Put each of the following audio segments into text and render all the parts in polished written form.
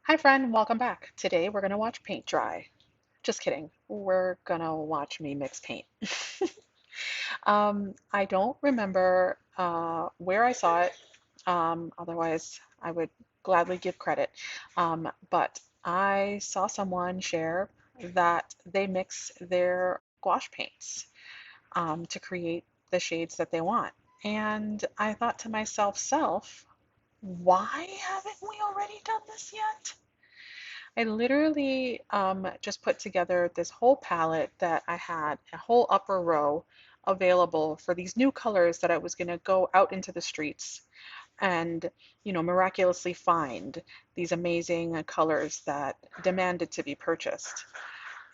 Hi friend, welcome back. Today we're gonna watch paint dry. Just kidding. We're gonna watch me mix paint. I don't remember where I saw it. Otherwise, I would gladly give credit. But I saw someone share that they mix their gouache paints to create the shades that they want. And I thought to myself, why haven't we already done this yet? I literally just put together this whole palette that I had a whole upper row available for these new colors that I was going to go out into the streets and, miraculously find these amazing colors that demanded to be purchased.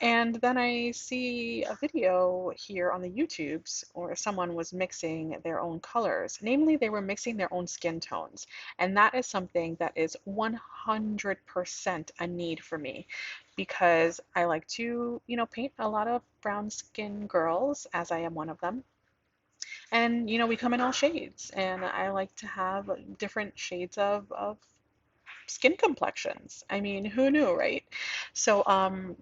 And then I see a video here on the YouTubes where someone was mixing their own colors. Namely, they were mixing their own skin tones. And that is something that is 100% a need for me because I like to, paint a lot of brown skin girls, as I am one of them. And, we come in all shades. And I like to have different shades of skin complexions. I mean, who knew, right? So,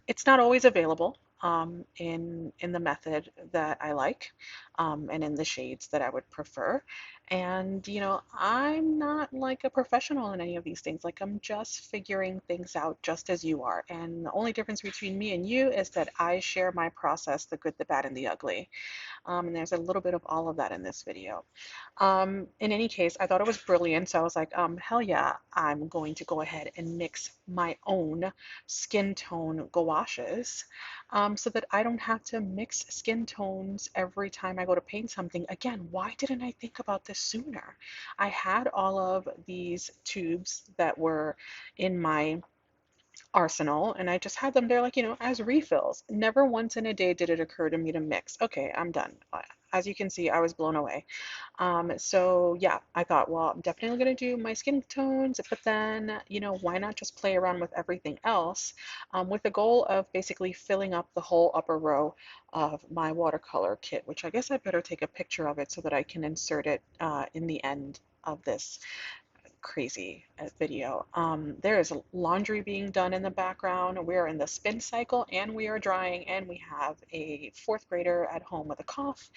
it's not always available in the method that I like and in the shades that I would prefer. And, I'm not like a professional in any of these things. Like, I'm just figuring things out just as you are. And the only difference between me and you is that I share my process, the good, the bad, and the ugly. And there's a little bit of all of that in this video. In any case, I thought it was brilliant, so I was like, hell yeah, I'm going to go ahead and mix my own skin tone gouaches so that I don't have to mix skin tones every time I go to paint something. Again, why didn't I think about this sooner? I had all of these tubes that were in my arsenal and I just had them there like, as refills. Never once in a day did it occur to me to mix. Okay, I'm done. As you can see, I was blown away. So yeah, I thought, well, I'm definitely going to do my skin tones, but then, why not just play around with everything else with the goal of basically filling up the whole upper row of my watercolor kit, which I guess I better take a picture of it so that I can insert it in the end of this crazy video. There is laundry being done in the background. We are in the spin cycle and we are drying, and we have a fourth grader at home with a cough.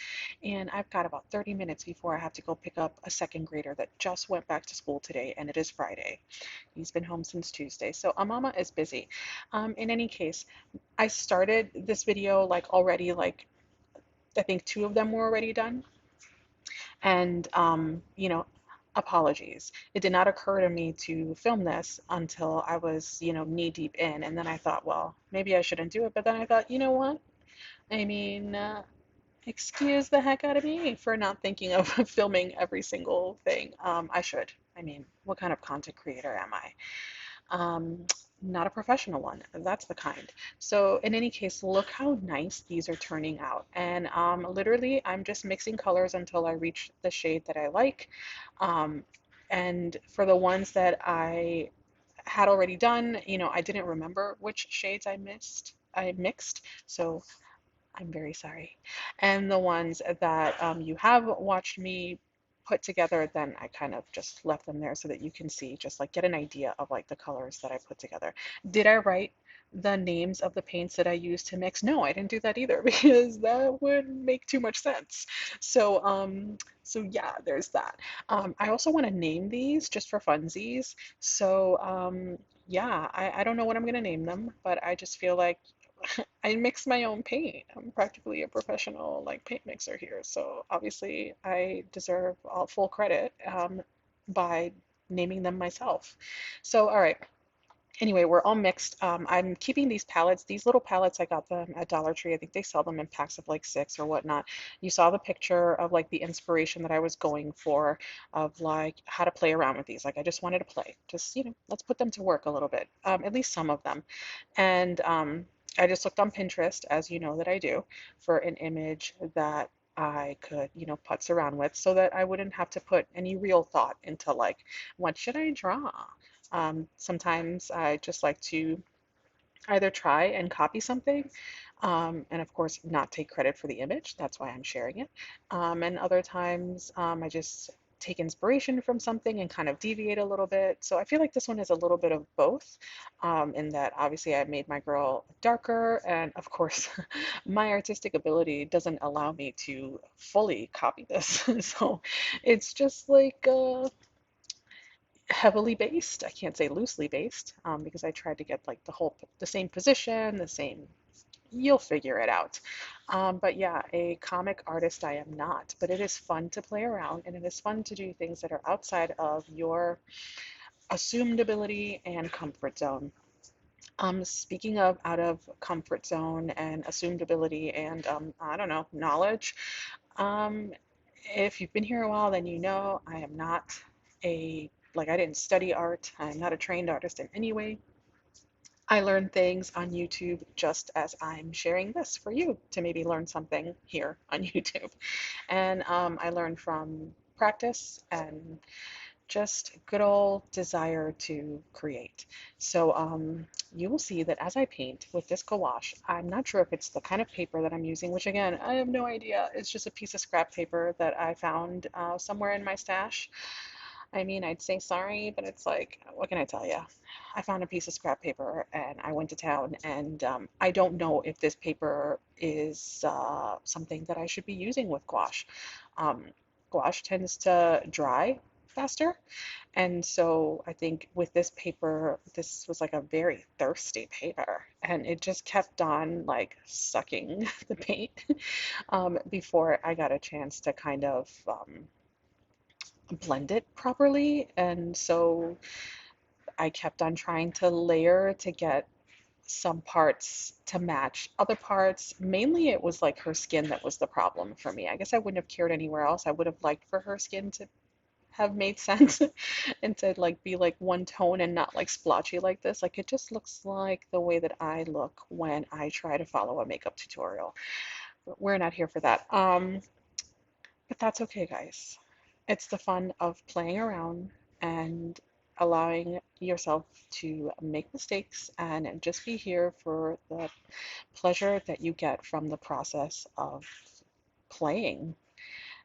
And I've got about 30 minutes before I have to go pick up a second grader that just went back to school today, and it is Friday. He's been home since Tuesday, so mama is busy. In any case, I started this video like already, like I think two of them were already done. And, apologies. It did not occur to me to film this until I was, knee deep in. And then I thought, well, maybe I shouldn't do it. But then I thought, you know what? I mean, excuse the heck out of me for not thinking of filming every single thing. I should. I mean, what kind of content creator am I? Um, Not a professional one. That's the kind. So in any case, look how nice these are turning out. And literally, I'm just mixing colors until I reach the shade that I like. Um, and for the ones that I had already done, I didn't remember which shades I mixed. So I'm very sorry. And the ones that you have watched me put together, then I kind of just left them there so that you can see, just like get an idea of like the colors that I put together. Did I write the names of the paints that I used to mix? No, I didn't do that either because that would make too much sense. So yeah, there's that. I also want to name these just for funsies. So yeah, I don't know what I'm gonna name them, but I just feel like I mix my own paint. I'm practically a professional like paint mixer here, so obviously I deserve all full credit by naming them myself. So all right. Anyway, we're all mixed. I'm keeping these palettes. These little palettes, I got them at Dollar Tree. I think they sell them in packs of like six or whatnot. You saw the picture of like the inspiration that I was going for of like how to play around with these. Like I just wanted to play. Just, let's put them to work a little bit. At least some of them. And I just looked on Pinterest, as you know that I do, for an image that I could, putz around with so that I wouldn't have to put any real thought into like, what should I draw? Sometimes I just like to either try and copy something, and of course not take credit for the image. That's why I'm sharing it. And other times I just take inspiration from something and kind of deviate a little bit. So I feel like this one is a little bit of both, in that obviously I made my girl darker, and of course, my artistic ability doesn't allow me to fully copy this. So it's just like heavily based. I can't say loosely based, because I tried to get like the same position, the same. You'll figure it out. But yeah, a comic artist I am not, but it is fun to play around and it is fun to do things that are outside of your assumed ability and comfort zone. Speaking of out of comfort zone and assumed ability and I don't know, knowledge, um, if you've been here a while, then you know I am not I didn't study art. I'm not a trained artist in any way. I learn things on YouTube just as I'm sharing this for you to maybe learn something here on YouTube. And I learn from practice and just good old desire to create. So you will see that as I paint with this gouache, I'm not sure if it's the kind of paper that I'm using, which again, I have no idea. It's just a piece of scrap paper that I found somewhere in my stash. I mean, I'd say sorry, but it's like, what can I tell you? I found a piece of scrap paper and I went to town, and I don't know if this paper is something that I should be using with gouache. Um, Gouache tends to dry faster, and so I think with this paper, this was like a very thirsty paper, and it just kept on like sucking the paint before I got a chance to kind of blend it properly. And so I kept on trying to layer to get some parts to match other parts. Mainly it was like her skin that was the problem for me. I guess I wouldn't have cared anywhere else. I would have liked for her skin to have made sense and to like be like one tone and not like splotchy like this. Like it just looks like the way that I look when I try to follow a makeup tutorial. But we're not here for that. But that's okay, guys. It's the fun of playing around and allowing yourself to make mistakes and just be here for the pleasure that you get from the process of playing.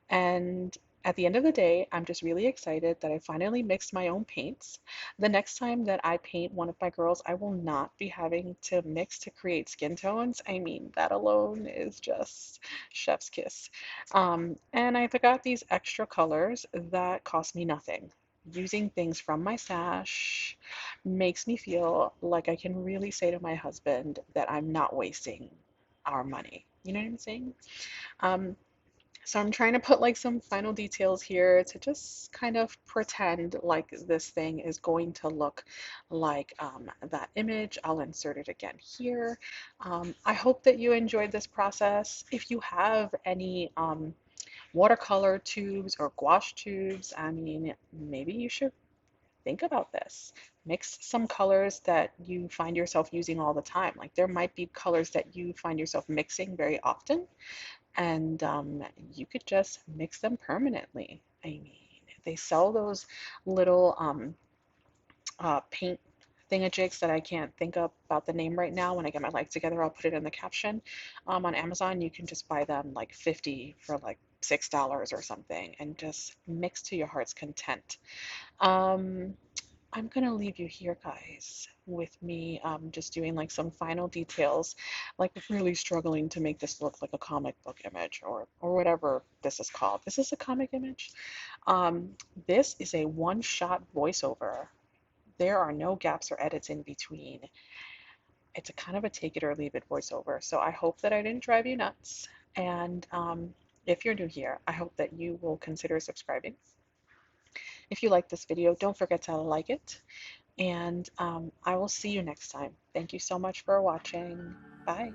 And at the end of the day, I'm just really excited that I finally mixed my own paints. The next time that I paint one of my girls, I will not be having to mix to create skin tones. I mean, that alone is just chef's kiss. And I got these extra colors that cost me nothing. Using things from my stash makes me feel like I can really say to my husband that I'm not wasting our money. You know what I'm saying? Um, so I'm trying to put like some final details here to just kind of pretend like this thing is going to look like that image. I'll insert it again here. I hope that you enjoyed this process. If you have any watercolor tubes or gouache tubes, I mean, maybe you should think about this. Mix some colors that you find yourself using all the time. Like there might be colors that you find yourself mixing very often, and you could just mix them permanently. I mean, they sell those little paint thingajigs that I can't think of about the name right now. When I get my life together, I'll put it in the caption. On Amazon, you can just buy them like 50 for like $6 or something and just mix to your heart's content. Um, I'm gonna leave you here, guys, with me just doing like some final details, like really struggling to make this look like a comic book image or whatever this is called. This is a comic image. Um, this is a one-shot voiceover. There are no gaps or edits in between. It's a kind of a take it or leave it voiceover. So I hope that I didn't drive you nuts. And if you're new here, I hope that you will consider subscribing. If you like this video, don't forget to like it. And I will see you next time. Thank you so much for watching. Bye.